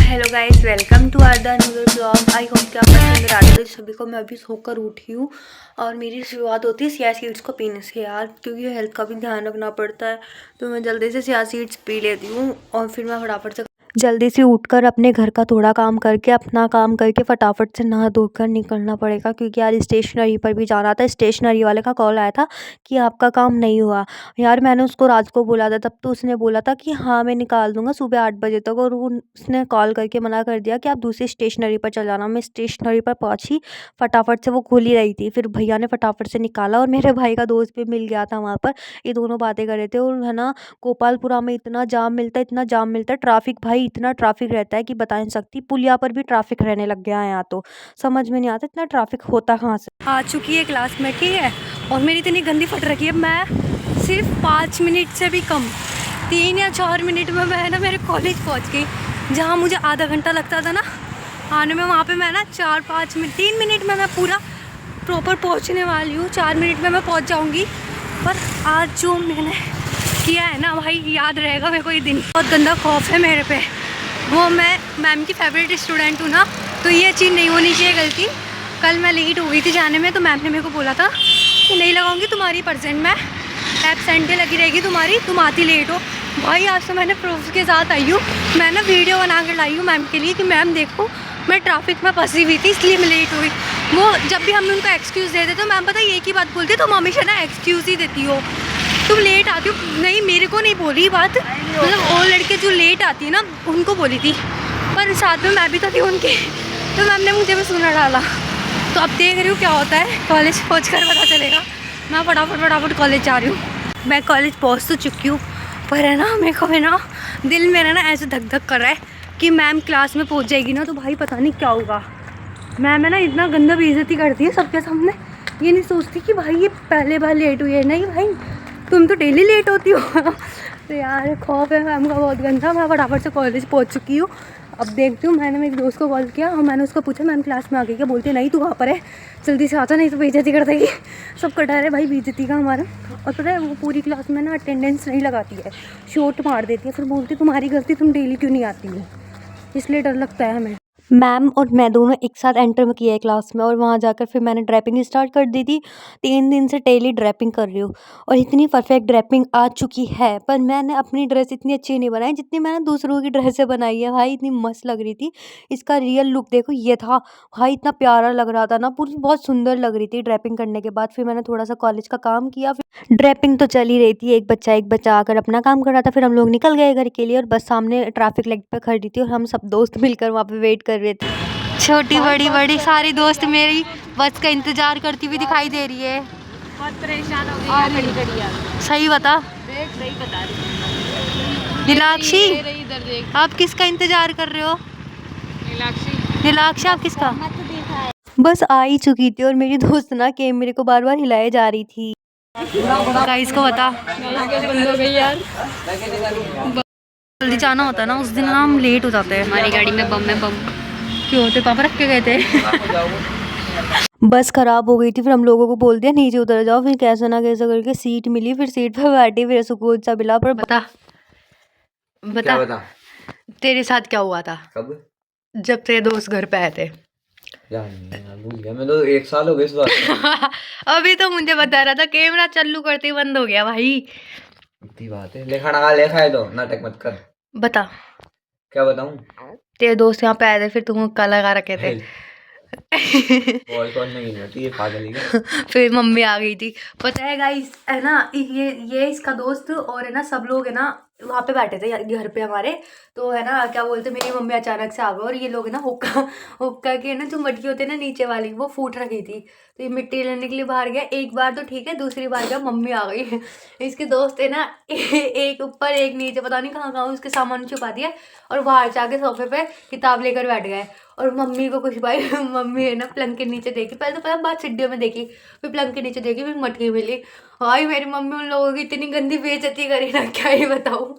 Hello guys, welcome to our the new blog. I hope कि आप मेरे रात सभी को। मैं अभी सोकर उठी हूँ और मेरी शुरुआत होती है सिया सीड्स को पीने से यार, क्योंकि हेल्थ का भी ध्यान रखना पड़ता है। तो मैं जल्दी से सिया सीड्स पी लेती हूँ और फिर मैं फटाफट से जल्दी से उठकर अपने घर का थोड़ा काम करके अपना काम करके फटाफट से नहा धोकर निकलना पड़ेगा, क्योंकि यार स्टेशनरी पर भी जाना था। स्टेशनरी वाले का कॉल आया था कि आपका काम नहीं हुआ। यार मैंने उसको रात को बोला था, तब तो उसने बोला था कि हाँ मैं निकाल दूंगा सुबह 8 बजे तक, और उसने कॉल करके मना कर दिया कि आप दूसरी स्टेशनरी पर चल जाना। मैं स्टेशनरी पर पहुंची, फटाफट से वो खुल ही रही थी। फिर भैया ने फटाफट से निकाला और मेरे भाई का दोस्त भी मिल गया था वहाँ पर। ये दोनों बातें कर रहे थे। और है ना, गोपालपुरा में इतना जाम मिलता है, इतना जाम मिलता है, ट्रैफिक भाई इतना ट्रैफिक रहता है कि बता नहीं सकती। पुलिया पर भी ट्रैफिक रहने लग गया है यहाँ, तो समझ में नहीं आता इतना ट्रैफिक होता कहाँ से। आ चुकी है क्लास में, ठीक है, और मेरी इतनी गंदी फट रखी है। मैं सिर्फ 5 मिनट से भी कम, 3 या 4 मिनट में मैं ना मेरे कॉलेज पहुँच गई। जहाँ मुझे आधा घंटा लगता था ना आने में, वहाँ पे मैं ना 4-5 मिनट 3 मिनट में मैं पूरा प्रॉपर पहुँचने वाली हूँ। 4 मिनट में मैं पहुँच जाऊँगी। पर आज जो मैंने किया है ना भाई, याद रहेगा मेरे को ये दिन। बहुत गंदा खौफ है मेरे पे। वो मैं मैम की फेवरेट स्टूडेंट हूँ ना, तो ये चीज़ नहीं होनी चाहिए गलती। कल मैं लेट हो गई थी जाने में, तो मैम ने मेरे को बोला था कि नहीं लगाऊंगी तुम्हारी परसेंट, मैं एब्सेंट लगी रहेगी तुम्हारी, तुम आती लेट हो। भाई आज तो मैंने प्रूफ के साथ आई हूँ। मैं ना वीडियो बना कर लाई हूँ मैम के लिए कि मैम देखो मैं ट्रैफिक में फंसी हुई थी इसलिए मैं लेट हुई। वो जब भी हम उनको एक्सक्यूज़ देते तो मैम पता एक ही बात बोलती, तुम हमेशा ना एक्सक्यूज़ ही देती हो, तुम लेट आती हो। नहीं, मेरे को नहीं बोली बात, मतलब वो लड़के जो लेट आती है ना उनको बोली थी, पर साथ में मैं भी तो थी उनके, तो मैम ने मुझे भी सुना डाला। तो अब देख रही हूँ क्या होता है, कॉलेज पहुँच कर पता चलेगा। मैं फटाफट कॉलेज जा रही हूँ। मैं कॉलेज पहुँच तो चुकी हूँ, पर है ना मेरे को है ना दिल मेरा ना ऐसे धक धक कर रहा है कि मैम क्लास में पहुँच जाएगी ना तो भाई पता नहीं क्या होगा। मैम है ना इतना गंदा बेइज्जती करती है सबके सामने। ये नहीं सोचती कि भाई ये पहले बार लेट हुई है, नहीं भाई तुम तो डेली लेट होती हो। तो यार खौफ है मैम का बहुत गंदा। मैं फटाफट से कॉलेज पहुँच चुकी हूँ। अब देखती हूँ, मैंने मेरे दोस्त को कॉल किया और मैंने उसको पूछा मैम क्लास में आ गई क्या, बोलती नहीं तू कहाँ पर है, जल्दी से आता नहीं तो बेइज्जती कर देगी। सबका डर है भाई बेइज्जती का हमारा। और पता है वो पूरी क्लास में ना अटेंडेंस नहीं लगाती है, शॉर्ट मार देती है, फिर बोलती तुम्हारी गलती, तुम डेली क्यों नहीं आती हो, इसलिए डर लगता है हमें। मैम और मैं दोनों एक साथ एंटर किया है क्लास में, और वहाँ जाकर फिर मैंने ड्रैपिंग स्टार्ट कर दी थी। 3 दिन से डेली ड्रैपिंग कर रही हूँ और इतनी परफेक्ट ड्रैपिंग आ चुकी है। पर मैंने अपनी ड्रेस इतनी अच्छी नहीं बनाई जितनी मैंने दूसरों की ड्रेसें बनाई है। भाई इतनी मस्त लग रही थी। इसका रियल लुक देखो, ये था भाई, इतना प्यारा लग रहा था ना, पूरी बहुत सुंदर लग रही थी ड्रैपिंग करने के बाद। फिर मैंने थोड़ा सा कॉलेज का काम किया, फिर ड्रैपिंग तो चल ही रही थी। एक बच्चा आकर अपना काम कर रहा था, फिर हम लोग निकल गए घर के लिए, और बस सामने ट्रैफिक लाइट पे खड़ी थी और हम सब दोस्त मिलकर वहाँ पे वेट कर रहे थे। छोटी बड़ी बड़ी सारी दोस्त मेरी बस का इंतजार करती हुई दिखाई दे रही है। बहुत परेशान हो गई यार। सही बता, सही बता रही। नीलाक्षी इधर देख, आप किसका इंतजार कर रहे हो? नीलाक्षी आप किसका? बस आ ही चुकी थी और मेरी दोस्त ना के मेरे को बार बार हिलाए जा रही थी। गाइस को बता, बंद हो गई यार। जल्दी जाना होता है ना उस दिन ना हम लेट हो जाते हैं। हमारी गाड़ी में बम क्यों होते, पापा रख के गए थे। बस खराब हो गई थी, फिर हम लोगों को बोल दिया नीचे उतर जाओ, फिर कैसे ना कैसे करके सीट मिली, फिर सीट पे बैठी, फिर सुकून सा मिला। पर बता तेरे साथ क्या हुआ था कब? जब तेरे दोस्त घर पे आए थे? भूल गया मैं तो, 1 साल हो गए इस बात। अभी तो मुझे बता रहा था, कैमरा चालू करते ही बंद हो गया भाई। इतनी बात है, ले खाना खा, ले खाए दो, नाटक मत कर। बता, क्या बताऊं? तेरे दोस्त यहाँ पे आए थे, फिर तुम हुक्का लगा रखे थे। बॉल कौन नहीं गिनती है, पागल ही है। फिर मम्मी आ गई थी। पता है गाइस, है ना, ये इसका दोस्त और है ना सब लोग है ना वहाँ पे बैठे थे घर पे हमारे। तो है ना क्या बोलते, मेरी मम्मी अचानक से आ गई और ये लोग है ना हुक्का की है ना जो मटकी होती है ना नीचे वाली, वो फूट रखी थी। तो ये मिट्टी लेने के लिए बाहर गया, एक बार तो ठीक है, दूसरी बार जब मम्मी आ गई इसके दोस्त है ना एक ऊपर एक नीचे, पता नहीं कहाँ कहाँ उसके सामान छुपा दिया और बाहर जाके सोफे पे किताब लेकर बैठ गए। और मम्मी को कुछ भाई मम्मी है ना पलंग के नीचे देखी, पहले तो पता बात सीढ़ियों में देखी, फिर पलंग के नीचे देखी, फिर मटकी मिली। भाई मेरी मम्मी उन लोगों की इतनी गंदी बेइज्जती करी ना, क्या ही बताऊँ।